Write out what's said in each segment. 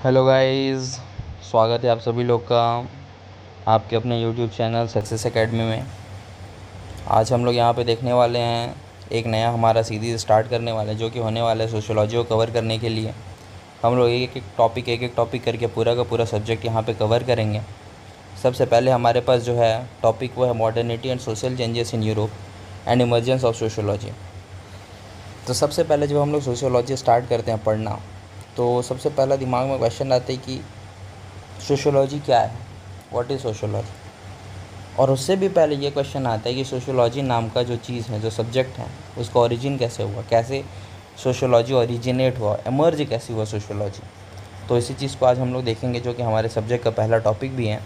Hello guys, स्वागत है आप सभी लोग का आपके अपने यूट्यूब चैनल सक्सेस एकेडमी में। आज हम लोग यहाँ पे देखने वाले हैं एक नया हमारा सीरीज़ स्टार्ट करने वाले हैं जो कि होने वाला है सोशियोलॉजी को कवर करने के लिए। हम लोग एक एक टॉपिक करके पूरा का पूरा सब्जेक्ट यहाँ पे कवर करेंगे। सबसे पहले हमारे पास जो है टॉपिक वो है modernity and social changes in Europe and emergence of sociology. तो सबसे पहले जब हम लोग सोशियोलॉजी स्टार्ट करते हैं पढ़ना, तो सबसे पहला दिमाग में क्वेश्चन आता है कि सोशियोलॉजी क्या है, व्हाट इज़ सोशियोलॉजी। और उससे भी पहले ये क्वेश्चन आता है कि सोशियोलॉजी नाम का जो चीज़ है, जो सब्जेक्ट है, उसका ओरिजिन कैसे हुआ, कैसे सोशियोलॉजी ओरिजिनेट हुआ, एमर्ज कैसे हुआ सोशियोलॉजी। तो इसी चीज़ को आज हम लोग देखेंगे जो कि हमारे सब्जेक्ट का पहला टॉपिक भी है।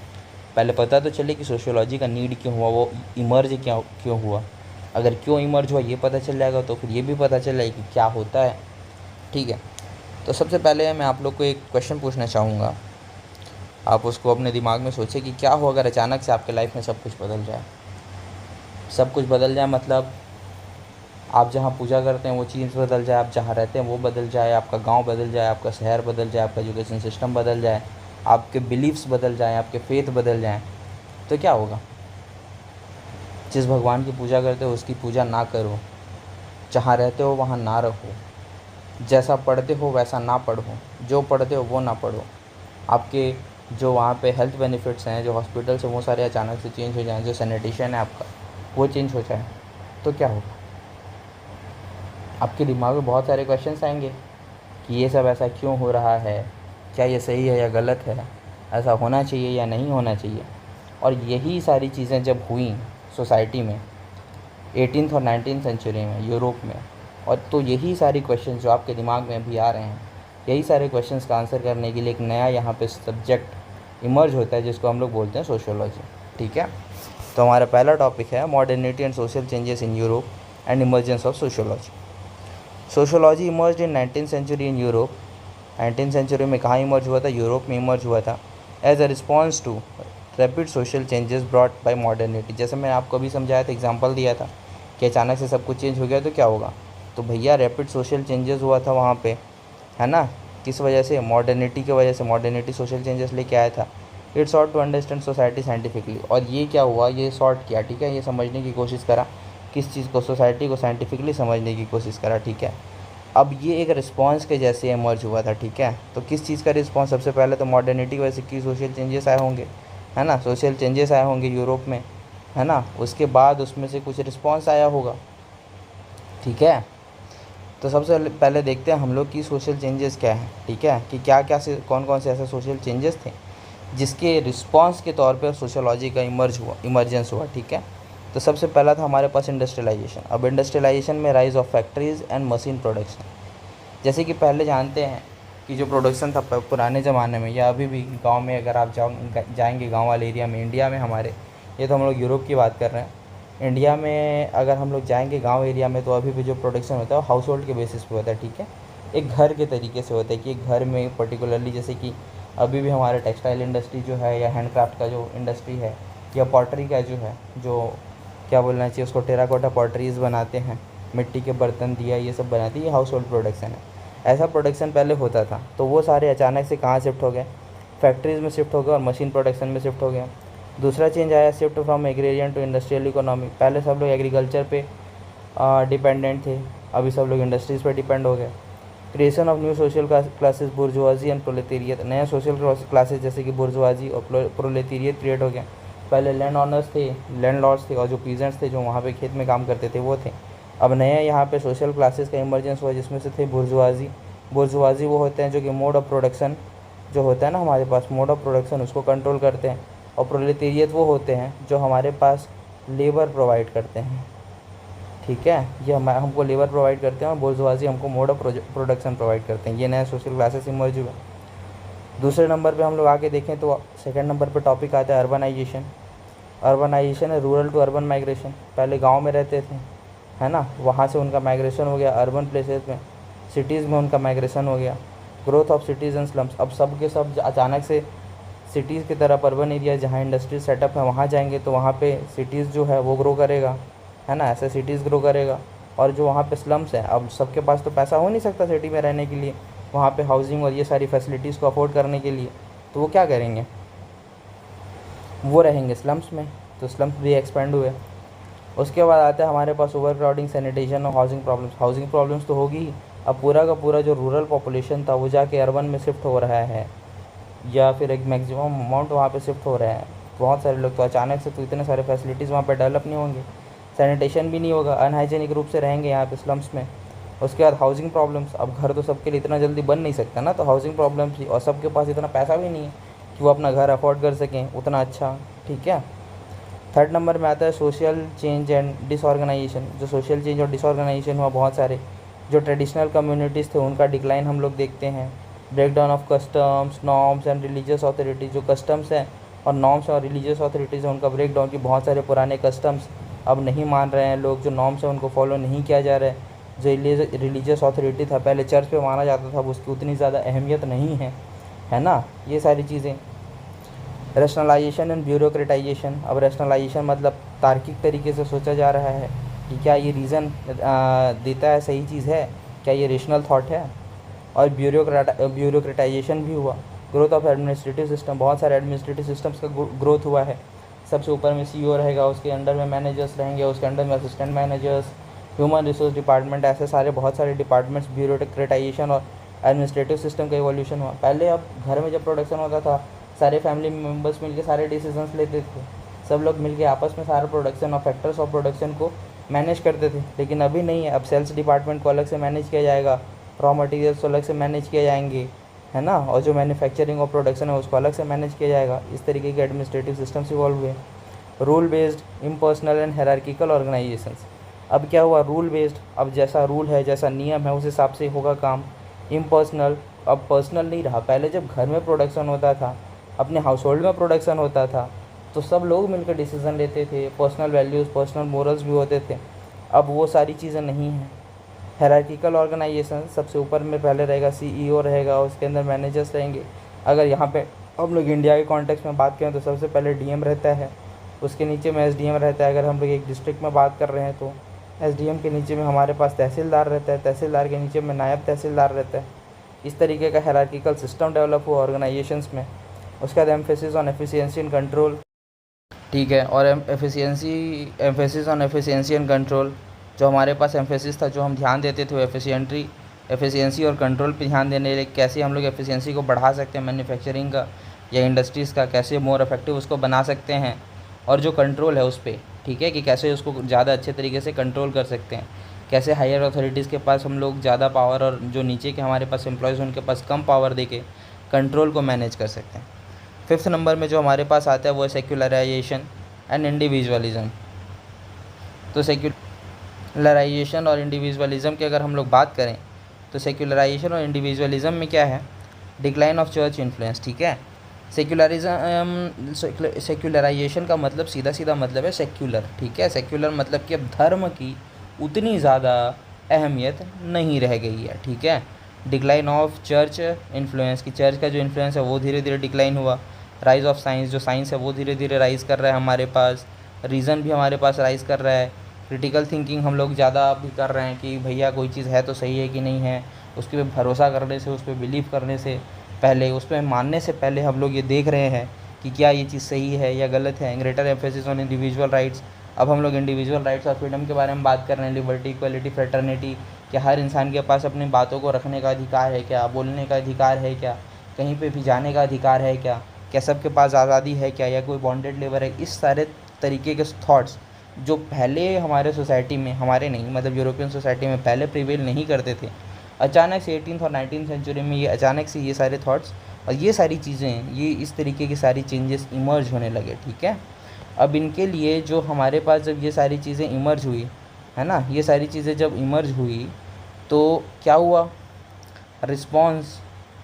पहले पता तो चले कि सोशियोलॉजी का नीड क्यों हुआ, वो इमर्ज क्यों हुआ। अगर क्यों इमर्ज हुआ ये पता चल जाएगा तो फिर ये भी पता चल जाएगा कि क्या होता है। ठीक है, तो सबसे पहले मैं आप लोग को एक क्वेश्चन पूछना चाहूँगा। आप उसको अपने दिमाग में सोचें कि क्या हो अगर अचानक से आपके लाइफ में सब कुछ बदल जाए। सब कुछ बदल जाए मतलब आप जहाँ पूजा करते हैं वो चीज़ बदल जाए, आप जहाँ रहते हैं वो बदल जाए, आपका गांव बदल जाए, आपका शहर बदल जाए, आपका एजुकेशन सिस्टम बदल जाए, आपके बिलीव्स बदल जाएँ, आपके फेथ बदल जाएँ, तो क्या होगा। जिस भगवान की पूजा करते हो उसकी पूजा ना करो, जहाँ रहते हो वहाँ ना रहो, जैसा पढ़ते हो वैसा ना पढ़ो, जो पढ़ते हो वो ना पढ़ो, आपके जो वहाँ पे हेल्थ बेनिफिट्स हैं, जो हॉस्पिटल से वो सारे अचानक से चेंज हो जाएँ, जो सैनिटेशन है आपका वो चेंज हो जाए, तो क्या होगा। आपके दिमाग में बहुत सारे क्वेश्चंस आएंगे कि ये सब ऐसा क्यों हो रहा है, क्या ये सही है या गलत है, ऐसा होना चाहिए या नहीं होना चाहिए। और यही सारी चीज़ें जब हुई सोसाइटी में 18th और 19th सेंचुरी में यूरोप में, और तो यही सारी क्वेश्चन जो आपके दिमाग में अभी आ रहे हैं, यही सारे क्वेश्चंस का आंसर करने के लिए एक नया यहाँ पे सब्जेक्ट इमर्ज होता है जिसको हम लोग बोलते हैं सोशियोलॉजी। ठीक है, तो हमारा पहला टॉपिक है modernity and social changes in Europe and emergence of sociology. Sociology emerge in 19th century in Europe. 19th century में कहाँ इमर्ज हुआ था, यूरोप में इमर्ज हुआ था as a response to rapid social changes brought by modernity. जैसे मैंने आपको अभी समझाया था, एग्जांपल दिया था कि अचानक से सब कुछ चेंज हो गया तो क्या होगा। तो भैया रैपिड सोशल चेंजेस हुआ था वहाँ पे, है ना। किस वजह से, मॉडर्निटी की वजह से। मॉडर्निटी सोशल चेंजेस लेके आया था। It's sort to understand society scientifically. और ये क्या हुआ, ये सॉर्ट किया, ठीक है, ये समझने की कोशिश करा, किस चीज़ को, सोसाइटी को साइंटिफिकली समझने की कोशिश करा। ठीक है, अब ये एक रिस्पॉन्स के जैसे इमर्ज हुआ था। ठीक है, तो किस चीज़ का रिस्पॉन्स, सबसे पहले तो मॉडर्निटी की वजह से की सोशल चेंजेस आए होंगे, है ना, सोशल चेंजेस आए होंगे यूरोप में, है ना। उसके बाद उसमें से कुछ रिस्पॉन्स आया होगा। ठीक है, तो सबसे पहले देखते हैं हम लोग की सोशल चेंजेस क्या है। ठीक है, कि क्या क्या से कौन कौन से ऐसे सोशल चेंजेस थे जिसके रिस्पॉन्स के तौर पर सोशोलॉजी का इमर्जेंस हुआ। ठीक है, तो सबसे पहला था हमारे पास इंडस्ट्रियलाइजेशन। अब इंडस्ट्रियलाइजेशन में rise of factories and machine production. जैसे कि पहले जानते हैं कि जो प्रोडक्शन था पुराने ज़माने में, या अभी भी गांव में अगर आप जाएंगे गांव वाले एरिया में, इंडिया में हमारे, ये तो हम लोग यूरोप की बात कर रहे हैं, इंडिया में अगर हम लोग जाएंगे गांव एरिया में, तो अभी भी जो प्रोडक्शन होता है वो हाउस होल्ड के बेसिस पे होता है। ठीक है, एक घर के तरीके से होता है कि एक घर में पर्टिकुलरली, जैसे कि अभी भी हमारे टेक्सटाइल इंडस्ट्री जो है, या हैंडक्राफ्ट का जो इंडस्ट्री है, या पॉटरी का जो है, जो क्या बोलना चाहिए उसको, टेराकोटा पॉटरीज़ बनाते हैं, मिट्टी के बर्तन, दिया, ये सब बनाती है, ये हाउस होल्ड प्रोडक्शन है। ऐसा प्रोडक्शन पहले होता था, तो वो सारे अचानक से कहाँ शिफ्ट हो गए, फैक्ट्रीज़ में शिफ्ट हो गए और मशीन प्रोडक्शन में शिफ्ट हो गए। दूसरा चेंज आया, shift from agrarian to industrial economy. पहले सब लोग एग्रीकल्चर पे डिपेंडेंट थे, अभी सब लोग इंडस्ट्रीज़ पे डिपेंड हो गए। Creation of new social classes, bourgeoisie and proletariat. नए सोशल क्लासेस जैसे कि बुर्जुआजी और प्रोलेटेरियत क्रिएट हो गए। पहले लैंड ऑनर्स थे, लैंड लॉर्ड्स थे, और जो पीजेंट्स थे जो वहाँ पे खेत में काम करते थे वो थे। अब नए यहाँ पे सोशल क्लासेस का इमर्जेंस हुआ, जिसमें से थे बुर्जुआजी। बुर्जुआजी वो होते हैं जो कि मोड ऑफ प्रोडक्शन जो होता है ना हमारे पास, मोड ऑफ प्रोडक्शन उसको कंट्रोल करते हैं। और प्रोलेटेरियत वो होते हैं जो हमारे पास लेबर प्रोवाइड करते हैं। ठीक है, ये हमको लेबर प्रोवाइड करते हैं, और बुर्जुआजी हमको मोड ऑफ प्रोडक्शन प्रोवाइड करते हैं। ये नए सोशल क्लासेस इमर्ज हुए। दूसरे नंबर पे हम लोग आके देखें तो सेकंड नंबर पे टॉपिक आता है अर्बनाइजेशन। अर्बनाइजेशन है रूरल टू अर्बन माइग्रेशन। पहले गांव में रहते थे, है ना, वहाँ से उनका माइग्रेशन हो गया अर्बन प्लेसेस में, सिटीज़ में उनका माइग्रेशन हो गया। Growth of cities and slums. अब सब के सब अचानक से सिटीज़ की तरफ, अर्बन एरिया जहाँ इंडस्ट्री सेटअप है वहाँ जाएंगे, तो वहाँ पे सिटीज़ जो है वो ग्रो करेगा, है ना, ऐसे सिटीज़ ग्रो करेगा। और जो वहाँ पे स्लम्स हैं, अब सबके पास तो पैसा हो नहीं सकता सिटी में रहने के लिए, वहाँ पे हाउसिंग और ये सारी फैसिलिटीज़ को अफोर्ड करने के लिए, तो वो क्या करेंगे, वो रहेंगे स्लम्स में, तो स्लम्स भी एक्सपेंड हुए। उसके बाद आता है हमारे पास ओवर क्राउडिंग, सैनिटेशन और हाउसिंग प्रॉब्लम्स। हाउसिंग प्रॉब्लम्स तो होगी ही, अब पूरा का पूरा जो रूरल पॉपुलेशन था वो जाके अर्बन में शिफ्ट हो रहा है, या फिर एक मैक्सिमम अमाउंट वहाँ पे शिफ्ट हो रहे हैं बहुत सारे लोग। तो अचानक से तो इतने सारे फैसिलिटीज़ वहाँ पे डेवलप नहीं होंगे, सैनिटेशन भी नहीं होगा, अनहाइजीनिक रूप से रहेंगे यहाँ पे स्लम्स में। उसके बाद हाउसिंग प्रॉब्लम्स, अब घर तो सबके लिए इतना जल्दी बन नहीं सकता ना, तो हाउसिंग प्रॉब्लम्स भी, और सबके पास इतना पैसा भी नहीं है कि वो अपना घर अफोर्ड कर सकें उतना अच्छा, ठीक है। थर्ड नंबर में आता है सोशल चेंज एंड डिसऑर्गेनाइजेशन। जो सोशल चेंज और डिसऑर्गेनाइजेशन हुआ, बहुत सारे जो ट्रेडिशनल कम्युनिटीज़ थे उनका डिक्लाइन हम लोग देखते हैं। Break down of customs, norms and religious authorities, जो कस्टम्स हैं और नॉर्म्स और रिलीजियस अथॉरिटीज़ हैं उनका ब्रेक डाउन, की बहुत सारे पुराने कस्टम्स अब नहीं मान रहे हैं लोग, जो नॉर्म्स हैं उनको फॉलो नहीं किया जा रहा है। जो रिलीजियस अथॉरिटी था, पहले चर्च पे माना जाता था, अब उसकी उतनी ज़्यादा अहमियत नहीं है ना, ये सारी चीज़ें। रैशनलाइजेशन एंड ब्यूरोक्रेटाइजेशन, अब रैशनलाइजेशन मतलब तार्किक तरीके से सोचा जा रहा है कि क्या ये रीज़न देता है, सही चीज़ है, क्या ये रेशनल थाट है। और ब्यूरोक्रेटाइजेशन भी हुआ, ग्रोथ ऑफ एडमिनिस्ट्रेटिव सिस्टम, बहुत सारे एडमिनिस्ट्रेटिव सिस्टम्स का ग्रोथ हुआ है। सबसे ऊपर में सीईओ रहेगा, उसके अंडर में मैनेजर्स रहेंगे, उसके अंडर में assistant managers, human resource department, ऐसे सारे बहुत सारे डिपार्टमेंट्स। ब्यूरोक्रेटाइजेशन और एडमिनिस्ट्रेटिव सिस्टम का इवोल्यूशन हुआ। पहले अब घर में जब प्रोडक्शन होता था, सारे फैमिली मेम्बर्स मिलकर सारे डिसीजंस लेते थे, सब लोग मिलकर आपस में सारा प्रोडक्शन और फैक्टर्स ऑफ प्रोडक्शन को मैनेज करते थे। लेकिन अभी नहीं है, अब सेल्स डिपार्टमेंट को अलग से मैनेज किया जाएगा, रॉ मटेरियल्स को अलग से मैनेज किए जाएंगे, है ना, और जो मैन्युफैक्चरिंग और प्रोडक्शन है उसको अलग से मैनेज किया जाएगा। इस तरीके के एडमिनिस्ट्रेटिव सिस्टम्स इवॉल्व हुए। Rule based, impersonal and hierarchical organisations, अब क्या हुआ, रूल बेस्ड, अब जैसा रूल है जैसा नियम है उस हिसाब से होगा काम। इम्पर्सनल, अब पर्सनल नहीं रहा। पहले जब घर में प्रोडक्शन होता था, अपने हाउस होल्ड में प्रोडक्शन होता था, तो सब लोग मिलकर डिसीज़न लेते थे, पर्सनल वैल्यूज़, पर्सनल मोरल्स भी होते थे। अब वो सारी चीज़ें नहीं हैं। हायरार्किकल ऑर्गेनाइजेशन, सबसे ऊपर में पहले रहेगा सीईओ रहेगा, उसके अंदर मैनेजर्स रहेंगे। अगर यहाँ पे हम लोग इंडिया के कॉन्टेक्स्ट में बात करें तो सबसे पहले डीएम रहता है, उसके नीचे में एसडीएम रहता है। अगर हम लोग एक डिस्ट्रिक्ट में बात कर रहे हैं तो एसडीएम के नीचे में हमारे पास तहसीलदार रहता है, तहसीलदार के नीचे में नायब तहसीलदार रहता है। इस तरीके का हायरार्किकल सिस्टम डेवलप हुआ ऑर्गेनाइजेशंस में। उसके बाद emphasis on efficiency and control, ठीक है, और emphasis on efficiency and control, जो हमारे पास एम्फेसिस था, जो हम ध्यान देते थे वो एफिशिएंसी और कंट्रोल पे ध्यान देने लगे। कैसे हम लोग एफिशिएंसी को बढ़ा सकते हैं मैन्युफैक्चरिंग का या इंडस्ट्रीज़ का, कैसे मोर इफेक्टिव उसको बना सकते हैं, और जो कंट्रोल है उस पर, ठीक है, कि कैसे उसको ज़्यादा अच्छे तरीके से कंट्रोल कर सकते हैं, कैसे हायर अथॉरिटीज़ के पास हम लोग ज़्यादा पावर और जो नीचे के हमारे पास एम्प्लॉयज़ उनके पास कम पावर दे के कंट्रोल को मैनेज कर सकते हैं। फिफ्थ नंबर में जो हमारे पास आता है वो है सेक्युलराइजेशन एंड इंडिविजुअलिज्म। तो सेक्युलराइजेशन और इंडिविजुअलिज्म की अगर हम लोग बात करें तो सेक्युलराइजेशन और इंडिविजुअलिज्म में क्या है, डिक्लाइन ऑफ चर्च इन्फ्लुएंस, ठीक है। सेक्युलराइजेशन का मतलब सीधा मतलब है सेक्युलर, ठीक है। सेक्युलर मतलब कि अब धर्म की उतनी ज़्यादा अहमियत नहीं रह गई है, ठीक है। डिक्लाइन ऑफ चर्च इन्फ्लुएंस, की चर्च का जो इन्फ्लुएंस है वो धीरे धीरे डिक्लाइन हुआ। राइज ऑफ साइंस, जो साइंस है वो धीरे धीरे राइज़ कर रहा है हमारे पास, रीज़न भी हमारे पास राइज़ कर रहा है। क्रिटिकल थिंकिंग हम लोग ज़्यादा भी कर रहे हैं कि भैया कोई चीज़ है तो सही है कि नहीं है, उसके पे भरोसा करने से, उस पर बिलीव करने से पहले, उस पर मानने से पहले हम लोग ये देख रहे हैं कि क्या ये चीज़ सही है या गलत है। Greater emphasis on individual rights, अब हम लोग इंडिविजुअल राइट्स और फ्रीडम के बारे में बात कर रहे हैं। लिबर्टी, इक्वलिटी, फ्रेटर्निटी, कि हर इंसान के पास अपनी बातों को रखने का अधिकार है क्या, बोलने का अधिकार है क्या, कहीं पे भी जाने का अधिकार है क्या, सबके पास आज़ादी है क्या, या कोई बॉन्डेड लेबर है। इस सारे तरीके के थॉट्स जो पहले हमारे सोसाइटी में, हमारे नहीं मतलब यूरोपियन सोसाइटी में पहले प्रिवेल नहीं करते थे, अचानक से 18th और 19th सेंचुरी में ये अचानक से ये सारे थॉट्स और ये सारी चीज़ें, ये इस तरीके की सारी चेंजेस इमर्ज होने लगे, ठीक है। अब इनके लिए जो हमारे पास जब ये सारी चीज़ें इमर्ज हुई, है ना, ये सारी चीज़ें जब इमर्ज हुई तो क्या हुआ, रिस्पॉन्स,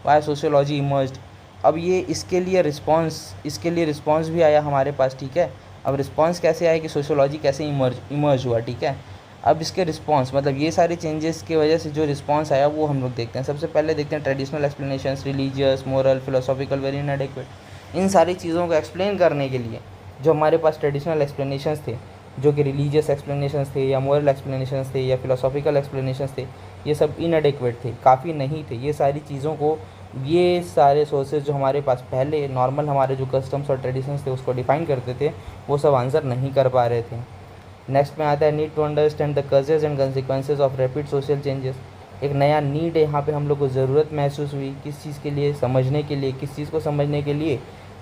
वाई सोशियोलॉजी इमर्ज्ड। अब ये इसके लिए रिस्पॉन्स भी आया हमारे पास, ठीक है। अब रिस्पॉन्स कैसे आया कि सोशियोलॉजी कैसे इमर्ज हुआ, ठीक है। अब इसके रिस्पॉन्स मतलब ये सारे चेंजेस की वजह से जो रिस्पॉन्स आया वो हम लोग देखते हैं। सबसे पहले देखते हैं traditional explanations, religious, moral, philosophical, very inadequate. इन सारी चीज़ों को एक्सप्लेन करने के लिए जो हमारे पास ट्रेडिशनल एक्सप्लेनेशंस थे जो कि रिलीजियस एक्सप्लेनेशंस थे या मोरल एक्सप्लेनेशंस थे या फिलोसॉफिकल एक्सप्लेनेशंस थे, ये सब इनएडिक्वेट थे, काफ़ी नहीं थे। ये सारी चीज़ों को, ये सारे सोर्सेज जो हमारे पास पहले नॉर्मल हमारे जो कस्टम्स और ट्रेडिशंस थे उसको डिफ़ाइन करते थे, वो सब आंसर नहीं कर पा रहे थे। नेक्स्ट में आता है need to understand the causes and consequences of rapid social changes. एक नया नीड है यहाँ पे, हम लोग को ज़रूरत महसूस हुई किस चीज़ के लिए, समझने के लिए, किस चीज़ को समझने के लिए,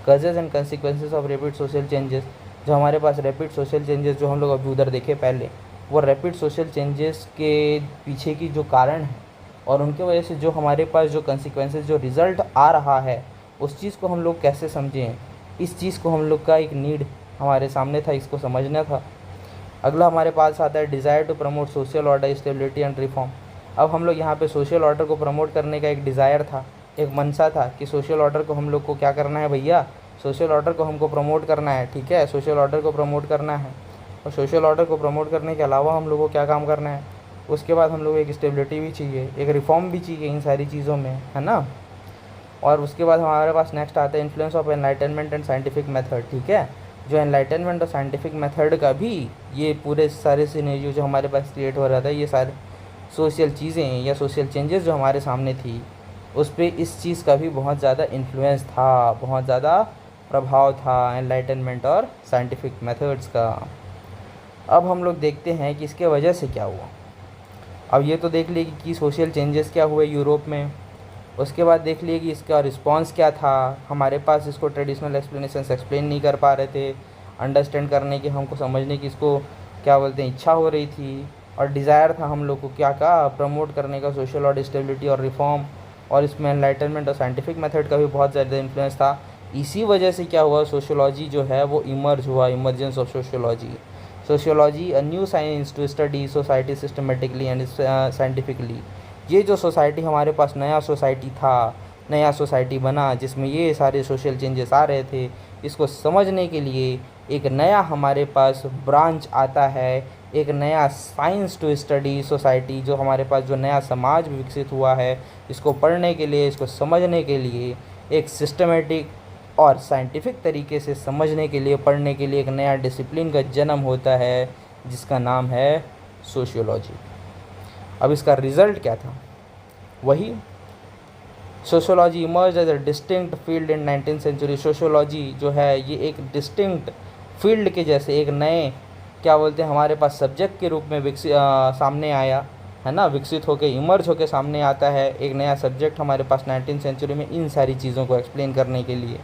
causes and consequences of rapid social changes. जो हमारे पास रैपिड सोशल चेंजेस जो हम लोग अभी उधर देखे पहले, वो रैपिड सोशल चेंजेस के पीछे की जो कारण है और उनके वजह से जो हमारे पास जो कंसिक्वेंसेज, जो रिज़ल्ट आ रहा है, उस चीज़ को हम लोग कैसे समझें, इस चीज़ को हम लोग का एक नीड हमारे सामने था, इसको समझना था। अगला हमारे पास आता है desire to promote social order, stability and reform. अब हम लोग यहाँ पे सोशल ऑर्डर को प्रमोट करने का एक डिज़ायर था, एक मनसा था कि सोशल ऑर्डर को हम लोग को क्या करना है भैया, सोशल ऑर्डर को हमको प्रमोट करना है, ठीक है, सोशल ऑर्डर को प्रमोट करना है। और सोशल ऑर्डर को प्रमोट करने के अलावा हम लोगों को क्या काम करना है, उसके बाद हम लोग एक स्टेबिलिटी भी चाहिए, एक रिफॉर्म भी चाहिए इन सारी चीज़ों में, है ना। और उसके बाद हमारे पास नेक्स्ट आता है influence of enlightenment and scientific method, ठीक है। जो एनलाइटनमेंट और साइंटिफिक मेथड का भी, ये पूरे सारे सिनेरियो जो हमारे पास क्रिएट हो रहा था, ये सारे सोशल चीज़ें या सोशल चेंजेस जो हमारे सामने थी, उस पर इस चीज़ का भी बहुत ज़्यादा इन्फ्लुएंस था, बहुत ज़्यादा प्रभाव था एनलाइटनमेंट और साइंटिफिक मेथड्स का। अब हम लोग देखते हैं कि इसके वजह से क्या हुआ। अब ये तो देख लिए कि सोशल चेंजेस क्या हुए यूरोप में, उसके बाद देख लिए कि इसका रिस्पांस क्या था। हमारे पास इसको ट्रेडिशनल एक्सप्लेनेशंस एक्सप्लेन नहीं कर पा रहे थे, अंडरस्टैंड करने की, हमको समझने की, इसको क्या बोलते हैं, इच्छा हो रही थी और डिज़ायर था हम लोग को क्या का प्रमोट करने का, सोशल और स्टेबिलिटी और रिफॉर्म। और इसमें एनलाइटनमेंट और साइंटिफिक मेथड का भी बहुत ज़्यादा इन्फ्लुएंस था। इसी वजह से क्या हुआ, सोशियोलॉजी जो है वो इमर्ज हुआ, emergence of sociology. Sociology a new science to study society systematically and scientifically. ये जो सोसाइटी हमारे पास, नया सोसाइटी था, नया सोसाइटी बना जिसमें ये सारे सोशल चेंजेस आ रहे थे, इसको समझने के लिए एक नया हमारे पास ब्रांच आता है, एक नया साइंस टू स्टडी सोसाइटी, जो हमारे पास जो नया समाज विकसित हुआ है, इसको पढ़ने के लिए, इसको समझने के लिए, एक सिस्टमेटिक और साइंटिफिक तरीके से समझने के लिए, पढ़ने के लिए एक नया डिसिप्लिन का जन्म होता है जिसका नाम है सोशियोलॉजी। अब इसका रिज़ल्ट क्या था, वही sociology emerge as a distinct field in 19th century. Sociology जो है ये एक डिस्टिंक्ट फील्ड के जैसे एक नए क्या बोलते हैं हमारे पास सब्जेक्ट के रूप में सामने आया, है ना, विकसित होकर इमर्ज होकर सामने आता है एक नया सब्जेक्ट हमारे पास 19th सेंचुरी में, इन सारी चीज़ों को एक्सप्लेन करने के लिए।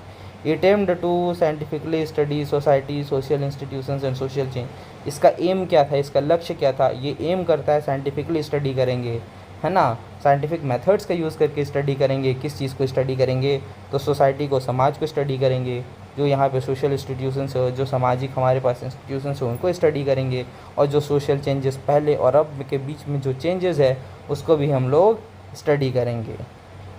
It aimed to scientifically study society, social institutions and social change. इसका एम क्या था, इसका लक्ष्य क्या था, ये एम करता है साइंटिफिकली स्टडी करेंगे, है ना, साइंटिफिक मेथड्स का यूज़ करके स्टडी करेंगे। किस चीज़ को स्टडी करेंगे, तो सोसाइटी को, समाज को स्टडी करेंगे, जो यहाँ पे सोशल इंस्टीट्यूशंस हो, जो सामाजिक हमारे पास इंस्टीट्यूशंस हो, उनको स्टडी करेंगे। और जो सोशल चेंजेस पहले और अब के बीच में जो चेंजेस है उसको भी हम लोग स्टडी करेंगे।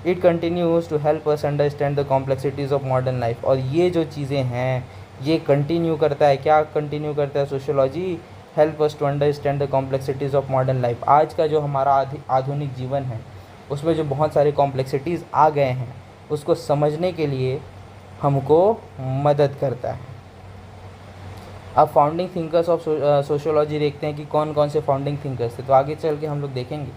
It continues to help us understand the complexities of modern life. और ये जो चीज़ें हैं ये कंटिन्यू करता है, क्या कंटिन्यू करता है, sociology help us to understand the complexities of modern life. आज का जो हमारा आधुनिक जीवन है उसमें जो बहुत सारे कॉम्प्लेक्सिटीज़ आ गए हैं उसको समझने के लिए हमको मदद करता है। अब फाउंडिंग थिंकर्स ऑफ सोशियोलॉजी देखते हैं कि कौन कौन से फाउंडिंग थिंकर्स थे। तो आगे चल के हम लोग देखेंगे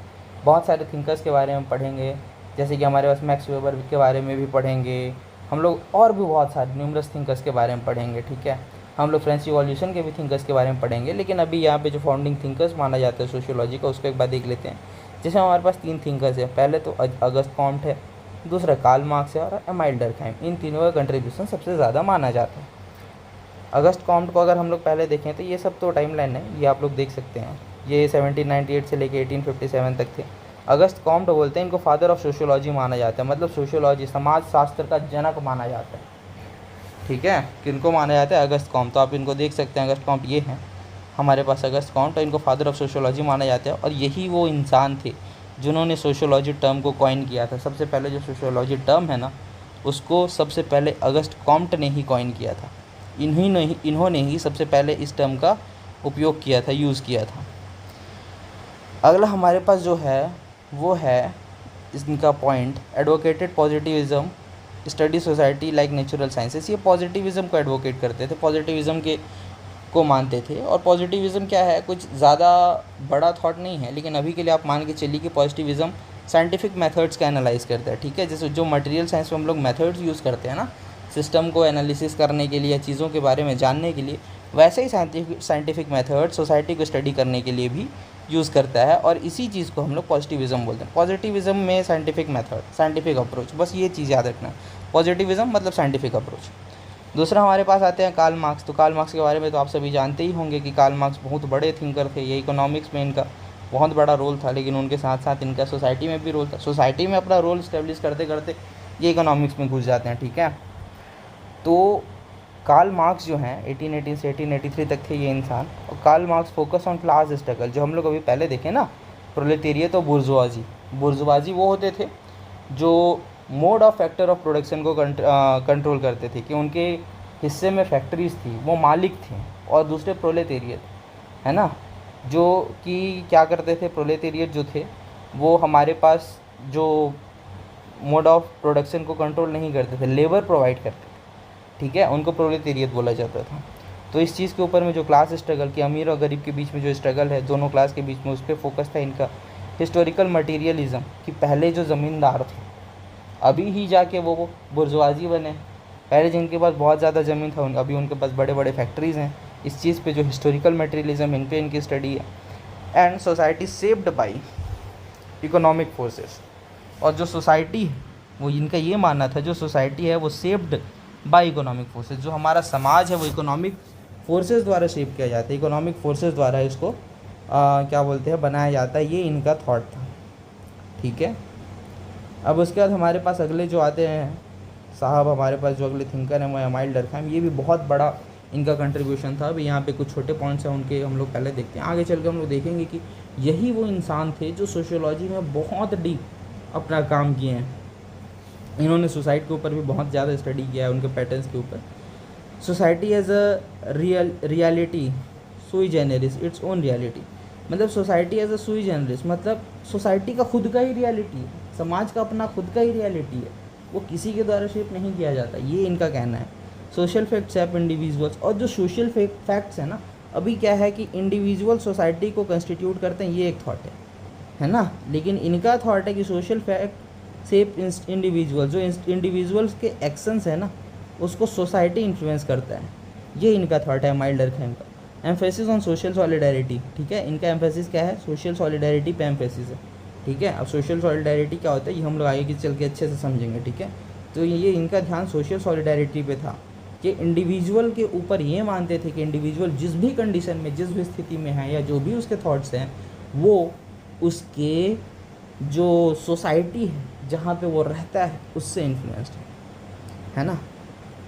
बहुत सारे थिंकर्स के बारे में पढ़ेंगे, जैसे कि हमारे पास मैक्स वेबर के बारे में भी पढ़ेंगे हम लोग, और भी बहुत सारे न्यूमरस थिंकर्स के बारे में पढ़ेंगे, ठीक है। हम लोग फ्रेंच रिवॉल्यूशन के भी थिंकर्स के बारे में पढ़ेंगे, लेकिन अभी यहाँ पे जो फाउंडिंग थिंकर्स माना जाता है सोशियोलॉजी का उसको एक बार देख लेते हैं। जैसे हमारे पास 3 थिंकर्स हैं, पहले तो अगस्त कॉम्ट है, दूसरा कार्ल मार्क्स है और एमाइल डर्कहाइम। इन तीनों का कंट्रीब्यूशन सबसे ज़्यादा माना जाता है। अगस्त कॉम्ट को अगर हम लोग पहले देखें तो ये सब तो टाइमलाइन है, ये आप लोग देख सकते हैं, ये 1798 से लेके 1857 तक थे। अगस्त कॉम्ट बोलते हैं इनको फादर ऑफ सोशियोलॉजी माना जाता है, मतलब सोशियोलॉजी समाज शास्त्र का जनक माना जाता है, ठीक है। किनको माना जाता है, अगस्त कॉम्ट। तो आप इनको देख सकते हैं, अगस्त कॉम्ट ये हैं हमारे पास अगस्त कॉम्ट, और इनको फादर ऑफ सोशियोलॉजी माना जाता है। और यही वो इंसान थे जिन्होंने सोशियोलॉजी टर्म को कॉइन किया था। सबसे पहले जो सोशियोलॉजी टर्म है ना उसको सबसे पहले अगस्त कॉम्ट ने ही कॉइन किया था। इन्होंने ही सबसे पहले इस टर्म का उपयोग किया था, यूज़ किया था। अगला हमारे पास जो है वो है इनका point, advocated positivism study society like natural sciences. ये पॉजिटिविज़म को एडवोकेट करते थे। पॉजिटिविज़म के को मानते थे। और पॉजिटिविज़म क्या है, कुछ ज़्यादा बड़ा थॉट नहीं है, लेकिन अभी के लिए आप मान के चलिए कि पॉजिटिविज़म साइंटिफिक मेथड्स का एनालाइज करता है, ठीक है। जैसे जो मटेरियल साइंस में हम लोग मेथड्स यूज़ करते हैं ना, सिस्टम को एनालिसिस करने के लिए, चीज़ों के बारे में जानने के लिए, वैसे ही साइंटिफिक मेथड सोसाइटी को स्टडी करने के लिए भी यूज़ करता है। और इसी चीज़ को हम लोग पॉजिटिविज़म बोलते हैं। पॉजिटिविज़म में साइंटिफिक मेथड, साइंटिफिक अप्रोच, बस ये चीज़ याद रखना। पॉजिटिविज़म मतलब साइंटिफिक अप्रोच। दूसरा हमारे पास आते हैं कार्ल मार्क्स। तो कार्ल मार्क्स के बारे में तो आप सभी जानते ही होंगे कि कार्ल मार्क्स बहुत बड़े थिंकर थे। ये इकोनॉमिक्स में इनका बहुत बड़ा रोल था, लेकिन उनके साथ साथ इनका सोसाइटी में भी रोल था। सोसाइटी में अपना रोल इस्टेब्लिश करते करते ये इकोनॉमिक्स में घुस जाते हैं, ठीक है। तो कार्ल मार्क्स जो हैं 1818 से 1883 तक थे ये इंसान। और Karl Marx focus on class struggle, जो हम लोग अभी पहले देखें ना, प्रोलेटेरियत और बुर्जुआजी। बुर्जुआजी वो होते थे जो mode of factor of production को कंट्रोल करते थे, कि उनके हिस्से में फैक्ट्रीज थी, वो मालिक थे। और दूसरे प्रोलेटेरियत है ना, जो कि क्या करते थे, प्रोलेटेरियत जो थे वो हमारे पास जो मोड ऑफ प्रोडक्शन को कंट्रोल नहीं करते थे, लेबर प्रोवाइड करते थे, ठीक है, उनको प्रोलेटेरियत बोला जाता था। तो इस चीज़ के ऊपर में जो क्लास स्ट्रगल, कि अमीर और गरीब के बीच में जो स्ट्रगल है, दोनों क्लास के बीच में, उस पर फोकस था इनका। हिस्टोरिकल मटीरियलिज्म, कि पहले जो ज़मींदार थे अभी ही जाके वो बुर्जुआजी बने, पहले जिनके पास बहुत ज़्यादा ज़मीन था अभी उनके पास बड़े बड़े फैक्ट्रीज़ हैं। इस चीज़ पे जो हिस्टोरिकल मटीरियलिज्म, इन पे इनकी स्टडी है। And society saved by economic forces. और जो सोसाइटी है वो इनका ये मानना था, जो सोसाइटी है वो सेव्ड बाय इकोनॉमिक फोर्सेस। जो हमारा समाज है वो इकोनॉमिक फोर्सेस द्वारा शेप किया जाता है, इकोनॉमिक फोर्सेस द्वारा इसको क्या बोलते हैं, बनाया जाता है। ये इनका थॉट था, ठीक है। अब उसके बाद हमारे पास अगले जो आते हैं साहब, हमारे पास जो अगले थिंकर हैं वो एमाइल डर्कहाइम। ये भी बहुत बड़ा इनका कंट्रीब्यूशन था। अभी यहाँ पे कुछ छोटे पॉइंट्स हैं उनके, हम लोग पहले देखते हैं। आगे चल के हम लोग देखेंगे कि यही वो इंसान थे जो सोशियोलॉजी में बहुत डीप अपना काम किए हैं। इन्होंने सोसाइटी के ऊपर भी बहुत ज़्यादा स्टडी किया है, उनके पैटर्न्स के ऊपर। सोसाइटी एज अ रियलिटी सुई जेनरिस, इट्स ओन रियलिटी। मतलब सोसाइटी एज अ सुई जेनरिस, मतलब सोसाइटी का खुद का ही रियलिटी है, समाज का अपना खुद का ही रियलिटी है, वो किसी के द्वारा शेप नहीं किया जाता, ये इनका कहना है। Social facts have individuals. और जो सोशल फैक्ट्स है ना, अभी क्या है कि इंडिविजुअल सोसाइटी को कंस्टिट्यूट करते हैं, ये एक थॉट है ना। लेकिन इनका थॉट है कि सोशल फैक्ट सेप इंडिविजुअल, जो इंडिविजुअल्स के एक्शंस है ना उसको सोसाइटी इन्फ्लुएंस करता है, ये इनका थॉट है माइल डर्कहाइम का। एम्फेसिस ऑन सोशल सॉलिडारिटी, ठीक है, इनका एम्फेसिस क्या है, सोशल सॉलिडारिटी पे एम्फेसिस है, ठीक है। अब सोशल सॉलिडारिटी क्या होता है ये हम लोग आगे चल के अच्छे से समझेंगे, ठीक है। तो ये इनका ध्यान सोशल सॉलिडारिटी पे था, कि इंडिविजुअल के ऊपर ये मानते थे कि इंडिविजुअल जिस भी कंडीशन में, जिस भी स्थिति में है, या जो भी उसके थॉट्स हैं, वो उसके जो सोसाइटी है जहाँ पे वो रहता है उससे इन्फ्लुएंस्ड है ना।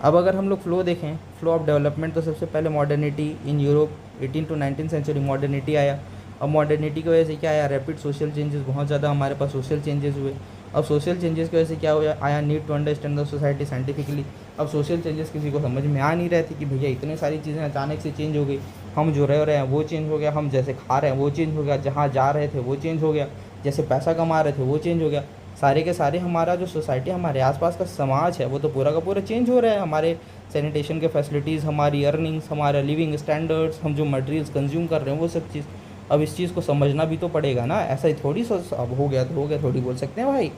अब अगर हम लोग फ्लो देखें, फ्लो ऑफ डेवलपमेंट, तो सबसे पहले modernity in Europe 18 to 19 century modernity आया। अब मॉडर्निटी की वजह से क्या आया, रैपिड सोशल चेंजेस, बहुत ज़्यादा हमारे पास सोशल चेंजेस हुए। अब सोशल चेंजेस की वजह से क्या हुआ, आया need to understand the society scientifically. अब सोशल चेंजेस किसी को समझ में आ नहीं रहे थे कि भैया इतनी सारी चीज़ें अचानक से चेंज हो गई, हम जो रह रहे हैं वो चेंज हो गया, हम जैसे खा रहे हैं वो चेंज हो गया, जहाँ जा रहे थे वो चेंज हो गया, जैसे पैसा कमा रहे थे वो चेंज हो गया। सारे के सारे हमारा जो सोसाइटी, हमारे आसपास का समाज है वो तो पूरा का पूरा चेंज हो रहा है। हमारे सैनिटेशन के फैसिलिटीज़, हमारी अर्निंग्स, हमारा लिविंग स्टैंडर्ड्स, हम जो मटेरियल्स कंज्यूम कर रहे हैं वो सब चीज़। अब इस चीज़ को समझना भी तो पड़ेगा ना, ऐसा ही थोड़ी अब हो गया तो हो गया थोड़ी बोल सकते हैं भाई।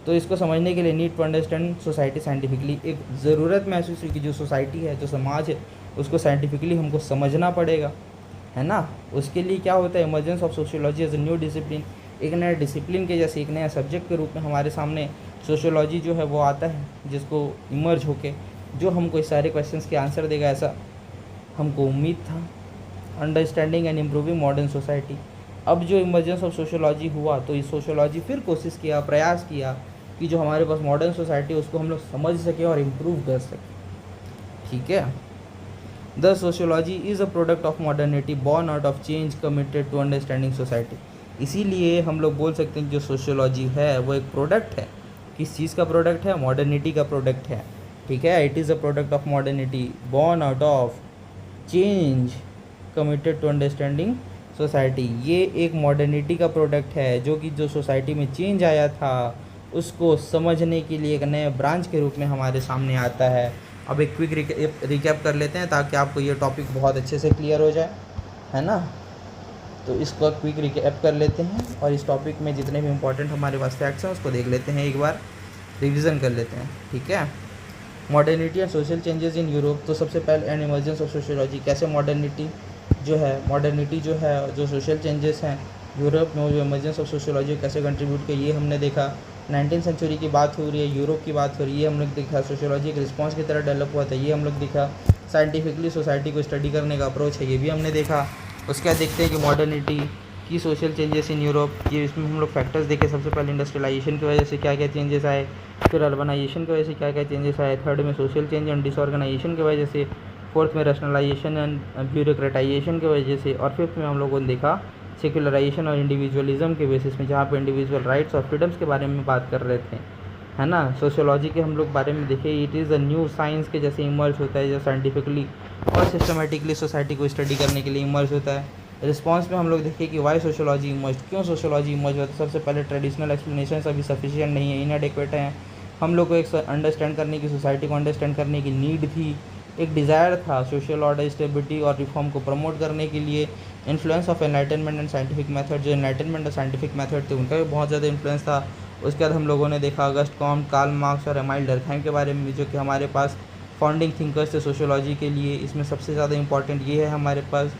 तो इसको समझने के लिए need to understand society scientifically, एक ज़रूरत महसूस हुई कि जो सोसाइटी है, जो समाज है, उसको साइंटिफिकली हमको समझना पड़ेगा, है ना। उसके लिए क्या होता है, emergence of sociology as a new discipline, एक नया डिसिप्लिन के जैसे, एक नया सब्जेक्ट के रूप में हमारे सामने सोशियोलॉजी जो है वो आता है, जिसको इमर्ज होके जो हमको इस सारे क्वेश्चंस के आंसर देगा, ऐसा हमको उम्मीद था। Understanding and improving modern society. अब जो इमर्जेंस ऑफ सोशियोलॉजी हुआ तो इस सोशियोलॉजी फिर कोशिश किया, प्रयास किया कि जो हमारे पास मॉडर्न सोसाइटी है उसको हम लोग समझ सकें और इम्प्रूव कर सकें, ठीक है। The sociology is a product of modernity born out of change committed to understanding society. इसीलिए हम लोग बोल सकते हैं कि जो सोशियोलॉजी है वो एक प्रोडक्ट है, किस चीज़ का प्रोडक्ट है, मॉडर्निटी का प्रोडक्ट है, ठीक है। It is a product of modernity born out of change committed to understanding society. ये एक मॉडर्निटी का प्रोडक्ट है जो कि जो सोसाइटी में चेंज आया था उसको समझने के लिए एक नए ब्रांच के रूप में हमारे सामने आता है। अब एक क्विक रिकैप कर लेते हैं ताकि आपको ये टॉपिक बहुत अच्छे से क्लियर हो जाए, है ना। तो इसको क्विक रिकैप कर लेते हैं और इस टॉपिक में जितने भी इंपॉर्टेंट हमारे पास फैक्ट्स हैं उसको देख लेते हैं, एक बार रिवीजन कर लेते हैं, ठीक है। Modernity and social changes in Europe. तो सबसे पहले एंड इमर्जेंस ऑफ सोशियोलॉजी, कैसे मॉडर्निटी जो है जो सोशल चेंजेस हैं यूरोप में, जो इमर्जेंस ऑफ सोशियोलॉजी कैसे कंट्रीब्यूट किया, ये हमने देखा। 19th सेंचुरी की बात हो रही है, यूरोप की बात हो रही है, हम लोग देखा। सोशियोलॉजी एक रिस्पॉन्स की तरह डेवलप हुआ था, ये हम लोग देखा। साइंटिफिकली सोसाइटी को स्टडी करने का अप्रोच है, ये भी हमने देखा। उसके बाद देखते हैं कि मॉडर्निटी की सोशल चेंजेस इन यूरोप, ये इसमें हम लोग फैक्टर्स देखे। सबसे पहले इंडस्ट्रियलाइजेशन की वजह से क्या क्या चेंजेस आए, फिर अर्बनाइजेशन की वजह से क्या क्या चेंजेस आए, थर्ड में सोशल चेंज एंड डिसऑर्गेनाइजेशन की वजह से, फोर्थ में रैशनलाइजेशन एंड ब्यूरोक्रेटाइजेशन की वजह से, और फिफ्थ में हम लोगों ने देखा सेक्युलराइजेशन और इंडिविजुअलिज्म के बेसिस में, जहाँ पे इंडिविजुअल राइट्स और फ्रीडम्स के बारे में बात कर रहे थे, है ना। सोशियोलॉजी के हम लोग बारे में देखे, it is a new science के जैसे इमर्ज होता है, जो साइंटिफिकली और सिस्टमेटिकली सोसाइटी को स्टडी करने के लिए इमर्ज होता है। रिस्पॉन्स में हम लोग देखें कि वाई सोशियोलॉजी इमर्ज, क्यों सोशियोलॉजी इमर्ज होता है। सबसे पहले ट्रेडिशनल एक्सप्लेनेशन अभी सफिशिएंट नहीं है, इनएडेक्वेट हैं। हम लोग को एक अंडरस्टैंड करने की, सोसाइटी को अंडरस्टैंड करने की नीड थी, एक डिज़ायर था सोशल ऑर्डर, स्टेबिलिटी और रिफॉर्म को प्रमोट करने के लिए। Influence of enlightenment and scientific method, जो एनलाइटनमेंट और साइंटिफिक मेथड थे उनका भी बहुत ज़्यादा इन्फ्लुएंस था। उसके बाद हम लोगों ने देखा अगस्ट कॉम्ट, कार्ल मार्क्स और एमाइल डर्कहाइम के बारे में, जो कि हमारे पास फाउंडिंग थिंकर्स थे सोशियोलॉजी के लिए। इसमें सबसे ज़्यादा इंपॉर्टेंट ये है हमारे पास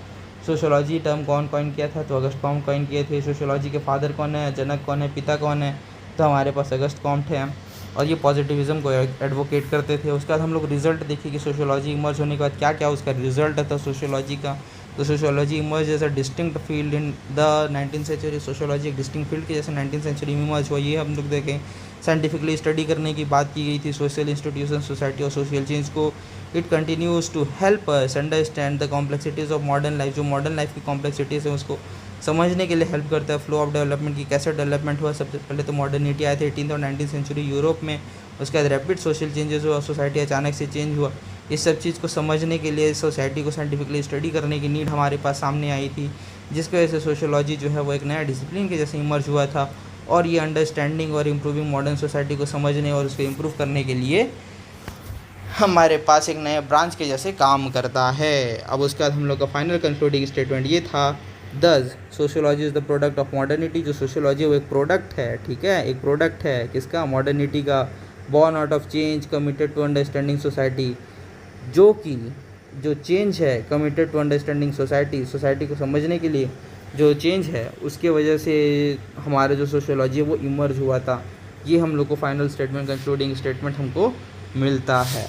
सोशियोलॉजी टर्म कौन कॉइन किया था, तो अगस्ट कॉम्ट कॉइन किए थे। सोशियोलॉजी के फादर कौन है, जनक कौन है, पिता कौन है, तो हमारे पास अगस्ट कॉम्ट है, और ये पॉजिटिविज्म को एडवोकेट करते थे। उसके बाद हम लोग रिजल्ट देखिए कि सोशियोलॉजी इमर्ज होने के बाद क्या क्या उसका रिजल्ट था सोशियोलॉजी का। तो sociology emerge as a distinct field in the 19th century. Sociology एक डिस्टिंक्ट फील्ड के जैसे 19th सेंचुरी में इमर्ज हुआ, ये हम लोग देखें। साइंटिफिकली स्टडी करने की बात की गई थी सोशल इंस्टीट्यूशन, सोसाइटी और सोशल चेंज को। It continues to help us understand the complexities of modern life, जो मॉडर्न लाइफ की कॉम्प्लेक्सिटीज़ है उसको समझने के लिए हेल्प करता है। फ्लो ऑफ डेवलपमेंट की, कैसे डेवलपमेंट हुआ। सबसे पहले तो मॉडर्निटी आए थे 18th और 19th सेंचुरी यूरोप में। उसके बाद रैपिड सोशल चेंजेस हुआ, सोसाइटी अचानक से चेंज हुआ। इस सब चीज़ को समझने के लिए सोसाइटी को साइंटिफिकली स्टडी करने की नीड हमारे पास सामने आई थी, जिसकी वजह से सोशियोलॉजी जो है वो एक नया डिसिप्लिन के जैसे इमर्ज हुआ था। और ये अंडरस्टैंडिंग और इम्प्रूविंग मॉडर्न सोसाइटी को समझने और उसको इम्प्रूव करने के लिए हमारे पास एक नए ब्रांच के जैसे काम करता है। अब उसके बाद हम लोग का फाइनल कंक्लूडिंग स्टेटमेंट ये था, दस sociology is the product of modernity. जो सोशियोलॉजी वो एक प्रोडक्ट है, ठीक है, एक प्रोडक्ट है किसका, मॉडर्निटी का। Born out of change, committed to understanding society, जो कि जो चेंज है committed to understanding society, society को समझने के लिए जो चेंज है उसके वजह से हमारा जो सोशियोलॉजी है वो इमर्ज हुआ था। ये हम लोग को फाइनल स्टेटमेंट, कंक्लूडिंग स्टेटमेंट हमको मिलता है।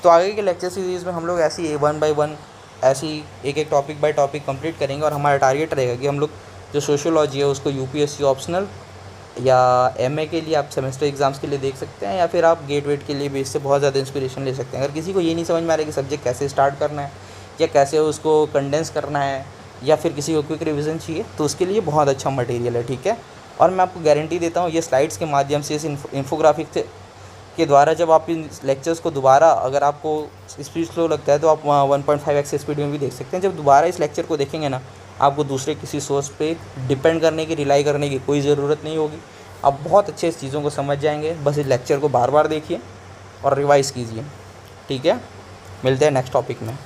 तो आगे के लेक्चर सीरीज़ में हम लोग ऐसी 1 by 1 ऐसी एक एक टॉपिक बाय टॉपिक कंप्लीट करेंगे, और हमारा टारगेट रहेगा कि हम लोग जो सोशियोलॉजी है उसको यूपीएससी ऑप्शनल या एमए के लिए आप सेमेस्टर एग्ज़ाम्स के लिए देख सकते हैं, या फिर आप गेट वेट के लिए भी इससे बहुत ज़्यादा इंस्पिरेशन ले सकते हैं। अगर किसी को ये नहीं समझ में आ रहा है कि सब्जेक्ट कैसे स्टार्ट करना है या कैसे उसको कंडेंस करना है, या फिर किसी को क्विक रिविज़न चाहिए, तो उसके लिए बहुत अच्छा मटेरियल है, ठीक है। और मैं आपको गारंटी देता हूँ ये स्लाइड्स के माध्यम से, इस इन्फोग्राफिक के द्वारा जब आप इन लेक्चर्स को दोबारा, अगर आपको स्पीड स्लो लगता है तो आप 1.5x स्पीड में भी देख सकते हैं। जब दोबारा इस लेक्चर को देखेंगे ना, आपको दूसरे किसी सोर्स पे डिपेंड करने की, रिलाई करने की कोई ज़रूरत नहीं होगी। आप बहुत अच्छे इस चीज़ों को समझ जाएंगे। बस इस लेक्चर को बार बार देखिए और रिवाइज़ कीजिए, ठीक है। मिलते हैं नेक्स्ट टॉपिक में।